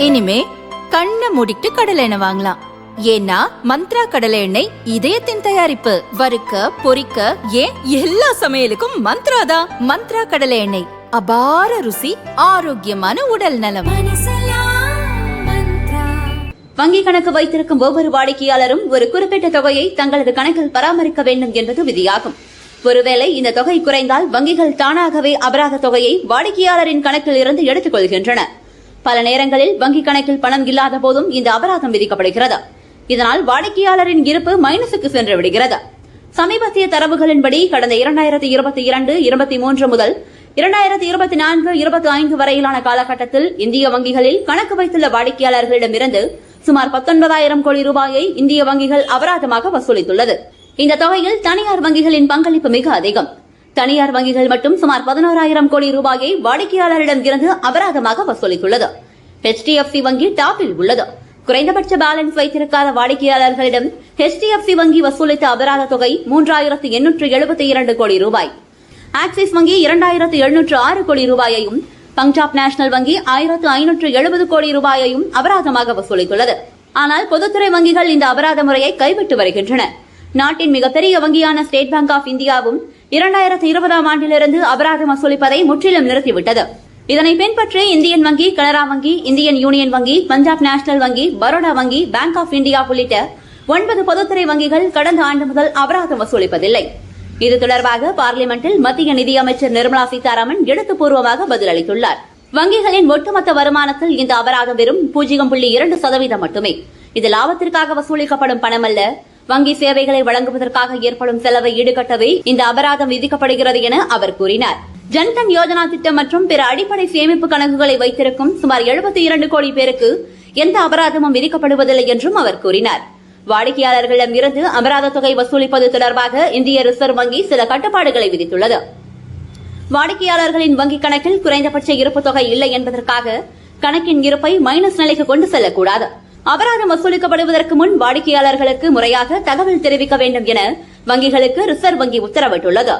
இனிமே கண்ணை மூடிட்டு கடலை எண்ணெய் வாங்கலாம். ஏன்னா மந்த்ரா கடலை எண்ணெய் இதயத்தின் தயாரிப்பு. வறுக்க பொரிக்க ஏன் எல்லா சமையலுக்கும் மந்த்ரா தான். மந்த்ரா கடலை எண்ணெய், அபார ருசி, ஆரோக்கியமான உடல் நலம். வங்கி கணக்கு வைத்திருக்கும் ஒவ்வொரு வாடிக்கையாளரும் ஒரு குறிப்பிட்ட தொகையை தங்களது கணக்கில் பராமரிக்க வேண்டும் என்பது விதியாகும். ஒருவேளை இந்த தொகை குறைந்தால் வங்கிகள் தானாகவே அபராத தொகையை வாடிக்கையாளரின் கணக்கில் இருந்து எடுத்துக் கொள்கின்றன. பல நேரங்களில் வங்கி கணக்கில் பணம் இல்லாத போதும் இந்த அபராதம் விதிக்கப்படுகிறது. இதனால் வாடிக்கையாளரின் இருப்பு மைனஸுக்கு சென்று விடுகிறது. சமீபத்திய தரவுகளின்படி கடந்த 2022, 23 முதல் 2024, 25 வரையிலான காலகட்டத்தில் இந்திய வங்கிகளில் கணக்கு வைத்துள்ள வாடிக்கையாளர்களிடமிருந்து சுமார் 19,000 கோடி ரூபாயை இந்திய வங்கிகள் அபராதமாக வசூலித்துள்ளது. இந்த தொகையில் தனியார் வங்கிகளின் பங்களிப்பு மிக அதிகம். தனியார் வங்கிகள் மட்டும் சுமார் 11,000 கோடி ரூபாயை வாடிக்கையாளரிடம் இருந்து அபராதமாக வசூலித்துள்ளது. HDFC வங்கி டாப்பில் உள்ளது. குறைந்தபட்ச பேலன்ஸ் வைத்திருக்காத வாடிக்கையாளர்களிடம் HDFC வங்கி வசூலித்த அபராத தொகை 3,872 கோடி ரூபாய். ஆக்சிஸ் வங்கி 2,706 கோடி ரூபாயையும், பஞ்சாப் நேஷனல் வங்கி 1,570 கோடி ரூபாயையும் அபராதமாக வசூலித்துள்ளது. ஆனால் பொதுத்துறை வங்கிகள் இந்த அபராத முறையை கைவிட்டு வருகின்றன. நாட்டின் மிகப்பெரிய வங்கியான ஸ்டேட் பேங்க் ஆஃப் இந்தியாவும் 2020ஆம் ஆண்டிலிருந்து அபராதம் வசூலிப்பதை முற்றிலும் நிறுத்திவிட்டது. இதனை பின்பற்றி இந்தியன் வங்கி, கனரா வங்கி, இந்தியன் யூனியன் வங்கி, பஞ்சாப் நேஷனல் வங்கி, பரோடா வங்கி, பேங்க் ஆஃப் இந்தியா உள்ளிட்ட 9 பொதுத்துறை வங்கிகள் கடந்த ஆண்டு முதல் அபராதம் வசூலிப்பதில்லை. இது தொடர்பாக பார்லிமெண்டில் மத்திய நிதியமைச்சர் நிர்மலா சீதாராமன் எழுத்துப்பூர்வமாக பதிலளித்துள்ளார். வங்கிகளின் ஒட்டுமொத்த வருமானத்தில் இந்த அபராதம் வெறும் 0.2% மட்டுமே. இது லாபத்திற்காக வசூலிக்கப்படும் பணம் அல்ல. வங்கி சேவைகளை வழங்குவதற்காக ஏற்படும் செலவை ஈடுகட்டவே இந்த அபராதம் விதிக்கப்படுகிறது என அவர் கூறினார். ஜன்தன் யோஜனா திட்டம் மற்றும் பிற அடிப்படை சேமிப்பு கணக்குகளை வைத்திருக்கும் சுமார் 72 கோடி பேருக்கு எந்த அபராதமும் விதிக்கப்படுவதில்லை என்றும் அவர் கூறினார். வாடிக்கையாளர்களிடம் இருந்து அபராத தொகை வசூலிப்பது தொடர்பாக இந்திய ரிசர்வ் வங்கி சில கட்டுப்பாடுகளை விதித்துள்ளது. வாடிக்கையாளர்களின் வங்கிக் கணக்கில் குறைந்தபட்ச இருப்பு தொகை இல்லை என்பதற்காக கணக்கின் இருப்பை மைனஸ் நிலைக்கு கொண்டு செல்லக்கூடாது. அபராதம் வசூலிக்கப்படுவதற்கு முன் வாடிக்கையாளர்களுக்கு முறையாக தகவல் தெரிவிக்க வேண்டும் என வங்கிகளுக்கு ரிசர்வ் வங்கி உத்தரவிட்டுள்ளது.